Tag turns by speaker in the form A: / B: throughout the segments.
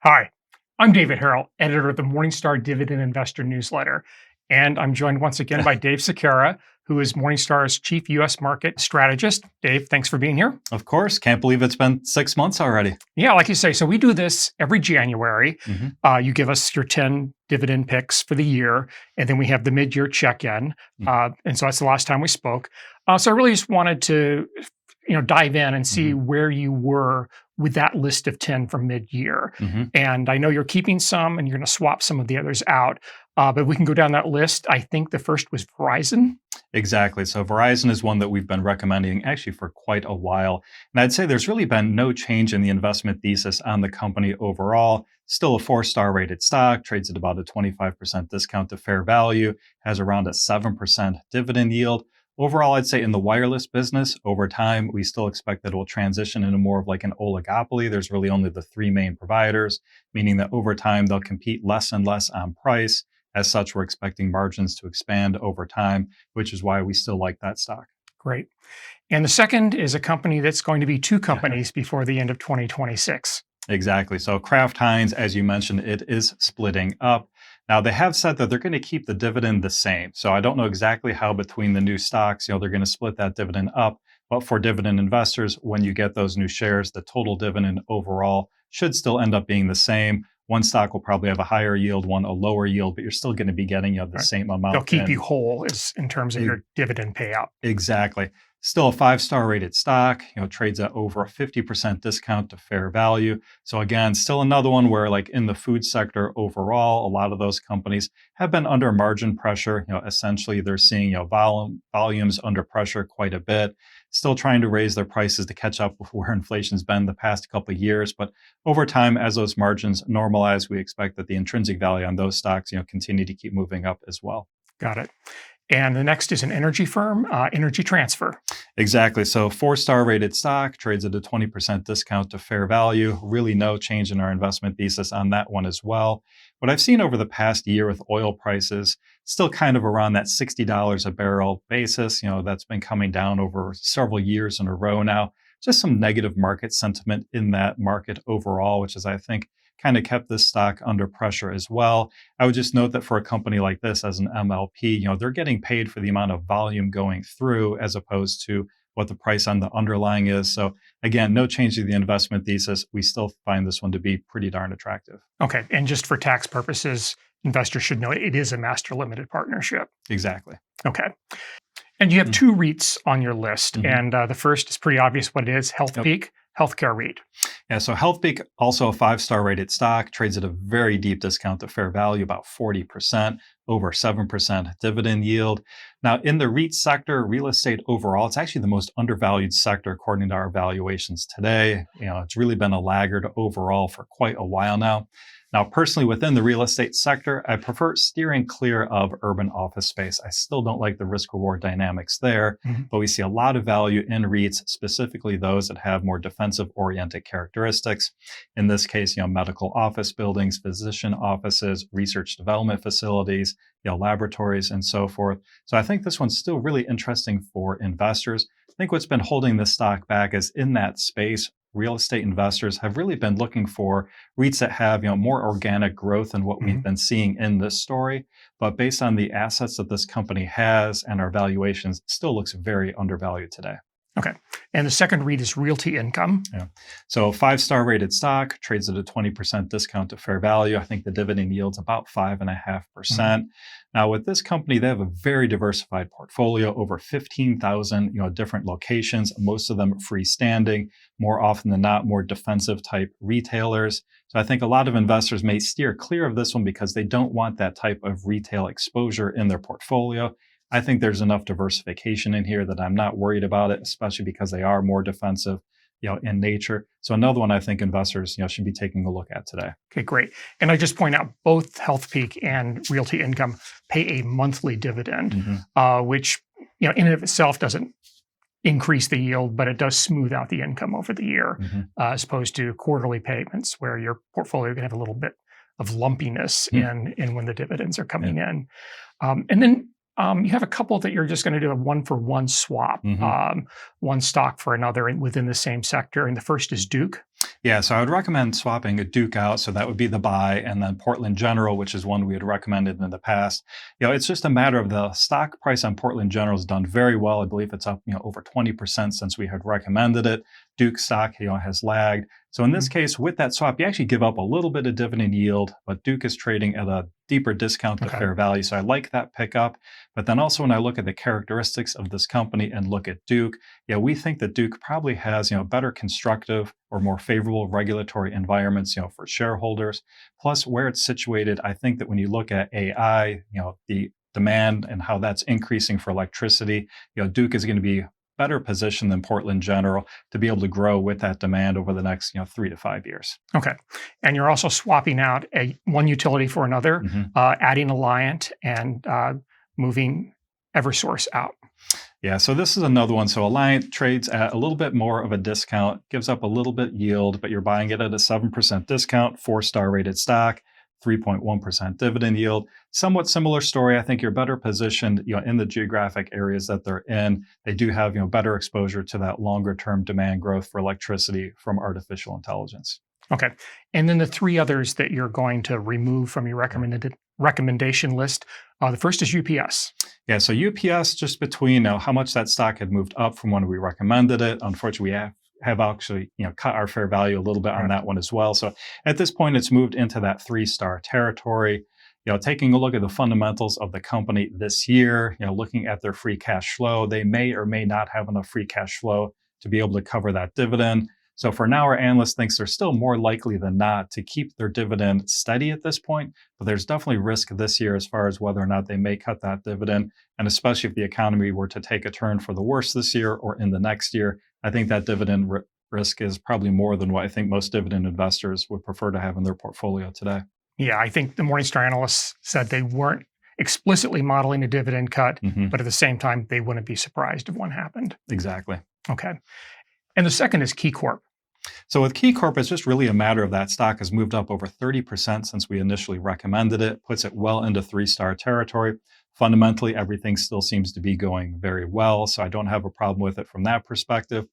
A: Hi, I'm David Harrell, editor of the Morningstar Dividend Investor Newsletter, and I'm joined once again by Dave Sequeira, who is Morningstar's Chief U.S. Market Strategist. Dave, thanks for being here.
B: Of course. Can't believe it's been 6 months already.
A: Yeah, like you say, so we do this every January.
B: Mhm.
A: You give us your 10 dividend picks for the year, and then we have the mid-year check-in. And so that's the last time we spoke. So I really just wanted to dive in and see where you were with that list of 10 from mid-year. And I know you're keeping some and you're going to swap some of the others out. But we can go down that list. I think the first was Verizon.
B: Exactly. So Verizon is one that we've been recommending actually for quite a while. And I'd say there's really been no change in the investment thesis on the company overall. Still a 4-star rated stock, trades at about a 25% discount to fair value, has around a 7% dividend yield. Overall, I'd say in the wireless business, over time, we still expect that it will transition into more of like an oligopoly. There's really only the 3 main providers, meaning that over time, they'll compete less and less on price. As such, we're expecting margins to expand over time, which is why we still like that stock.
A: Great. And the second is a company that's going to be 2 companies before the end of 2026.
B: Exactly. So Kraft Heinz, as you mentioned, it is splitting up. Now, they have said that they're going to keep the dividend the same. So I don't know exactly how between the new stocks, they're going to split that dividend up. But for dividend investors, when you get those new shares, the total dividend overall should still end up being the same. One stock will probably have a higher yield, one a lower yield, but you're still going to be getting the same amount.
A: They'll keep you whole in terms of your dividend payout.
B: Exactly. Still a 5-star rated stock, trades at over a 50% discount to fair value. So again, still another one where like in the food sector overall, a lot of those companies have been under margin pressure. Essentially they're seeing, volumes under pressure quite a bit, still trying to raise their prices to catch up with where inflation's been the past couple of years. But over time, as those margins normalize, we expect that the intrinsic value on those stocks, continue to keep moving up as well.
A: Got it. And the next is an energy firm, Energy Transfer.
B: Exactly. So 4-star rated stock, trades at a 20% discount to fair value. Really no change in our investment thesis on that one as well. What I've seen over the past year with oil prices, still kind of around that $60 a barrel basis, that's been coming down over several years in a row now. Just some negative market sentiment in that market overall, which is, I think, kind of kept this stock under pressure as well. I would just note that for a company like this as an MLP, they're getting paid for the amount of volume going through as opposed to what the price on the underlying is. So again, no change to the investment thesis. We still find this one to be pretty darn attractive.
A: Okay. And just for tax purposes, investors should know it is a master limited partnership.
B: Exactly.
A: Okay. And you have 2 REITs on your list. And the first is pretty obvious what it is, Healthpeak. Healthcare REIT.
B: Yeah, so Healthpeak, also a 5-star rated stock, trades at a very deep discount to fair value, about 40%, over 7% dividend yield. Now, in the REIT sector, real estate overall, it's actually the most undervalued sector according to our valuations today. It's really been a laggard overall for quite a while now. Now, personally, within the real estate sector, I prefer steering clear of urban office space. I still don't like the risk-reward dynamics there, but we see a lot of value in REITs, specifically those that have more defensive-oriented characteristics. In this case, medical office buildings, physician offices, research development facilities, laboratories, and so forth. So I think this one's still really interesting for investors. I think what's been holding this stock back is in that space, real estate investors have really been looking for REITs that have more organic growth than what we've been seeing in this story. But based on the assets that this company has and our valuations, it still looks very undervalued today.
A: Okay. And the second REIT is Realty Income.
B: Yeah. So 5-star rated stock, trades at a 20% discount to fair value. I think the dividend yield's about 5.5%. Now with this company, they have a very diversified portfolio, over 15,000 different locations, most of them freestanding, more often than not, more defensive type retailers. So I think a lot of investors may steer clear of this one because they don't want that type of retail exposure in their portfolio. I think there's enough diversification in here that I'm not worried about it, especially because they are more defensive, in nature. So another one I think investors, should be taking a look at today.
A: Okay, great. And I just point out both Healthpeak and Realty Income pay a monthly dividend, which, in and of itself doesn't increase the yield, but it does smooth out the income over the year, as opposed to quarterly payments where your portfolio can have a little bit of lumpiness in when the dividends are coming in. And then You have a couple that you're just going to do a one-for-one swap, one stock for another within the same sector. And the first is Duke.
B: Yeah, so I would recommend swapping a Duke out. So that would be the buy, and then Portland General, which is one we had recommended in the past. It's just a matter of the stock price on Portland General has done very well. I believe it's up, over 20% since we had recommended it. Duke stock, has lagged. So in this case, with that swap, you actually give up a little bit of dividend yield, but Duke is trading at a deeper discount to fair value. So I like that pickup. But then also when I look at the characteristics of this company and look at Duke, we think that Duke probably has, better constructive or more favorable regulatory environments, for shareholders. Plus where it's situated, I think that when you look at AI, the demand and how that's increasing for electricity, Duke is going to be better position than Portland General to be able to grow with that demand over the next 3 to 5 years.
A: Okay. And you're also swapping out one utility for another, adding Alliant and moving Eversource out.
B: Yeah, so this is another one. So Alliant trades at a little bit more of a discount, gives up a little bit yield, but you're buying it at a 7% discount, 4-star rated stock, 3.1% dividend yield. Somewhat similar story. I think you're better positioned, in the geographic areas that they're in. They do have, better exposure to that longer term demand growth for electricity from artificial intelligence.
A: Okay. And then the three others that you're going to remove from your recommendation list. The first is UPS.
B: Yeah, so UPS, just between how much that stock had moved up from when we recommended it. Unfortunately, we have actually cut our fair value a little bit on that one as well. So at this point, it's moved into that 3-star territory. Taking a look at the fundamentals of the company this year, looking at their free cash flow, they may or may not have enough free cash flow to be able to cover that dividend. So for now, our analyst thinks they're still more likely than not to keep their dividend steady at this point, but there's definitely risk this year as far as whether or not they may cut that dividend. And especially if the economy were to take a turn for the worse this year or in the next year, I think that dividend risk is probably more than what I think most dividend investors would prefer to have in their portfolio today.
A: Yeah, I think the Morningstar analysts said they weren't explicitly modeling a dividend cut, but at the same time, they wouldn't be surprised if one happened.
B: Exactly.
A: Okay. And the second is KeyCorp.
B: So with KeyCorp, it's just really a matter of that stock has moved up over 30% since we initially recommended it, puts it well into 3-star territory. Fundamentally, everything still seems to be going very well, so I don't have a problem with it from that perspective.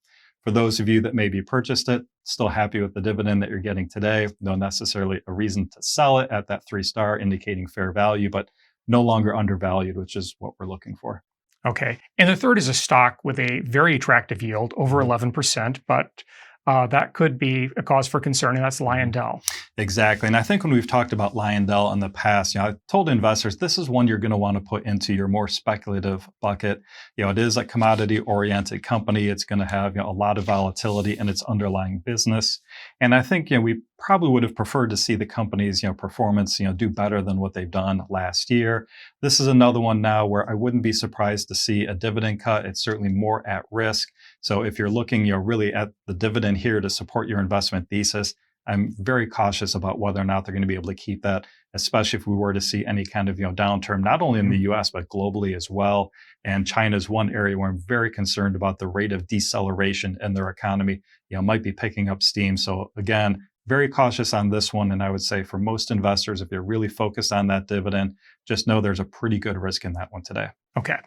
B: For those of you that maybe purchased it, still happy with the dividend that you're getting today, no necessarily a reason to sell it at that 3-star, indicating fair value, but no longer undervalued, which is what we're looking for.
A: Okay. And the third is a stock with a very attractive yield, over 11%, but that could be a cause for concern, and that's Lyondell.
B: Exactly. And I think when we've talked about Lyondell in the past, I've told investors this is one you're going to want to put into your more speculative bucket. It is a commodity-oriented company. It's going to have a lot of volatility in its underlying business. And I think we probably would have preferred to see the company's performance do better than what they've done last year. This is another one now where I wouldn't be surprised to see a dividend cut. It's certainly more at risk. So if you're looking really at the dividend here to support your investment thesis, I'm very cautious about whether or not they're going to be able to keep that, especially if we were to see any kind of downturn, not only in the US, but globally as well. And China is one area where I'm very concerned about the rate of deceleration in their economy, might be picking up steam. So again, very cautious on this one. And I would say for most investors, if you're really focused on that dividend, just know there's a pretty good risk in that one today.
A: Okay.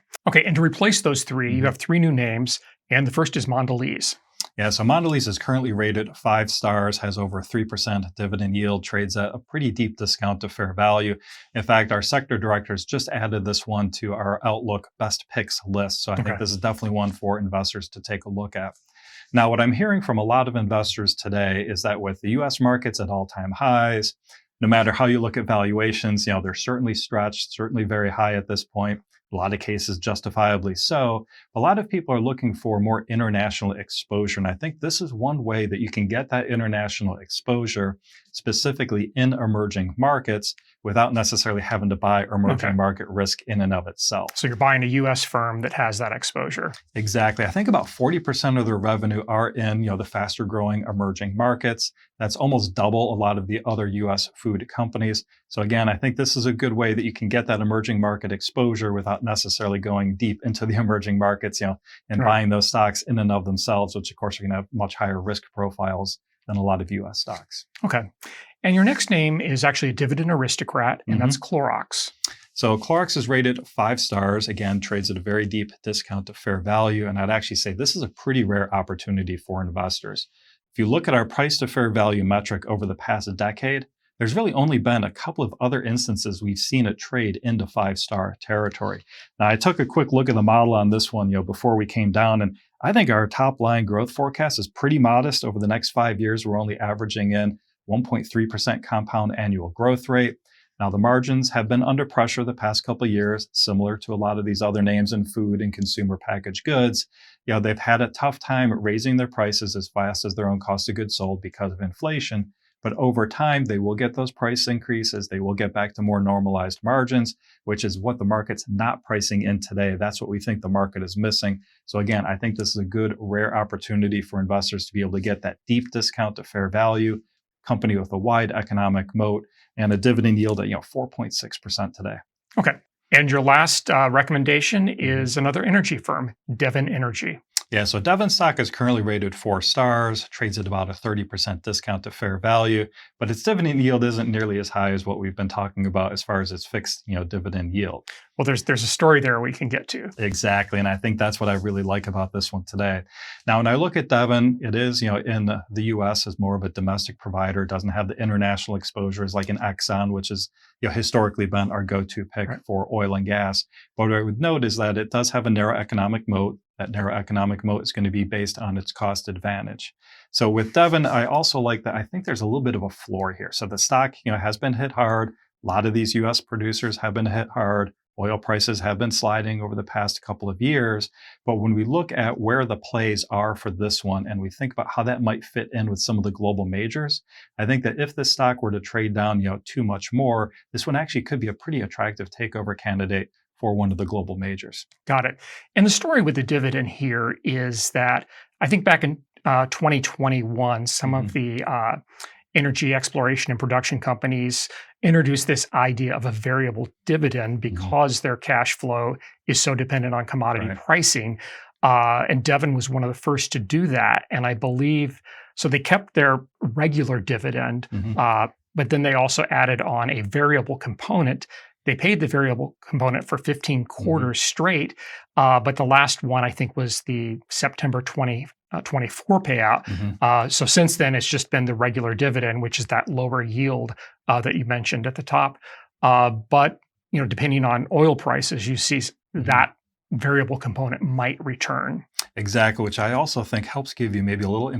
A: And to replace those three, you have three new names. And the first is Mondelez.
B: Yeah, so Mondelez is currently rated 5 stars, has over a 3% dividend yield, trades at a pretty deep discount to fair value. In fact, our sector directors just added this one to our Outlook Best Picks list. So I think this is definitely one for investors to take a look at. Now, what I'm hearing from a lot of investors today is that with the US markets at all-time highs, no matter how you look at valuations, they're certainly stretched, certainly very high at this point. A lot of cases justifiably so. A lot of people are looking for more international exposure. And I think this is one way that you can get that international exposure, specifically in emerging markets, without necessarily having to buy emerging market risk in and of itself.
A: So you're buying a US firm that has that exposure.
B: Exactly. I think about 40% of their revenue are in the faster growing emerging markets. That's almost double a lot of the other US food companies. So again, I think this is a good way that you can get that emerging market exposure without necessarily going deep into the emerging markets, and buying those stocks in and of themselves, which of course are going to have much higher risk profiles than a lot of US stocks.
A: Okay. And your next name is actually a dividend aristocrat, and that's Clorox.
B: So Clorox is rated 5 stars, again, trades at a very deep discount to fair value. And I'd actually say this is a pretty rare opportunity for investors. If you look at our price to fair value metric over the past decade, there's really only been a couple of other instances we've seen it trade into 5-star territory. Now, I took a quick look at the model on this one, before we came down, and I think our top line growth forecast is pretty modest. Over the next 5 years, we're only averaging in 1.3% compound annual growth rate. Now, the margins have been under pressure the past couple of years, similar to a lot of these other names in food and consumer packaged goods. They've had a tough time raising their prices as fast as their own cost of goods sold because of inflation. But over time, they will get those price increases. They will get back to more normalized margins, which is what the market's not pricing in today. That's what we think the market is missing. So again, I think this is a good, rare opportunity for investors to be able to get that deep discount to fair value, company with a wide economic moat, and a dividend yield at 4.6% today.
A: Okay. And your last recommendation is another energy firm, Devon Energy.
B: Yeah, so Devon stock is currently rated 4 stars, trades at about a 30% discount to fair value, but its dividend yield isn't nearly as high as what we've been talking about as far as its fixed, dividend yield.
A: Well, there's a story there we can get to.
B: Exactly, and I think that's what I really like about this one today. Now, when I look at Devon, it is, in the U.S. as more of a domestic provider, doesn't have the international exposures like an Exxon, which has historically been our go-to pick for oil and gas. But what I would note is that it does have a narrow economic moat. That narrow economic moat is going to be based on its cost advantage. So with Devon, I also like that I think there's a little bit of a floor here. So the stock, has been hit hard. A lot of these U.S. producers have been hit hard. Oil prices have been sliding over the past couple of years. But when we look at where the plays are for this one and we think about how that might fit in with some of the global majors, I think that if this stock were to trade down, too much more, this one actually could be a pretty attractive takeover candidate for one of the global majors.
A: Got it. And the story with the dividend here is that I think back in 2021, some of the energy exploration and production companies introduced this idea of a variable dividend because their cash flow is so dependent on commodity pricing. And Devon was one of the first to do that. And I believe, so they kept their regular dividend, but then they also added on a variable component. They paid the variable component for 15 quarters straight, but the last one, I think, was the September 2024 payout. So since then, it's just been the regular dividend, which is that lower yield that you mentioned at the top. But depending on oil prices, you see that variable component might return.
B: Exactly, which I also think helps give you maybe a little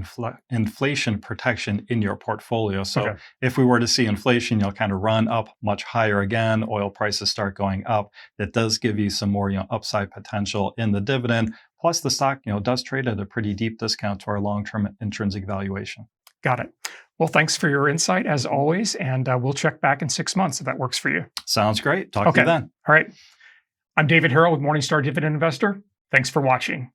B: inflation protection in your portfolio. So if we were to see inflation, kind of run up much higher again, oil prices start going up, that does give you some more, upside potential in the dividend. Plus the stock, does trade at a pretty deep discount to our long-term intrinsic valuation.
A: Got it. Well, thanks for your insight as always, and we'll check back in 6 months if that works for you.
B: Sounds great. Talk to you then.
A: All right. I'm David Harrell with Morningstar Dividend Investor. Thanks for watching.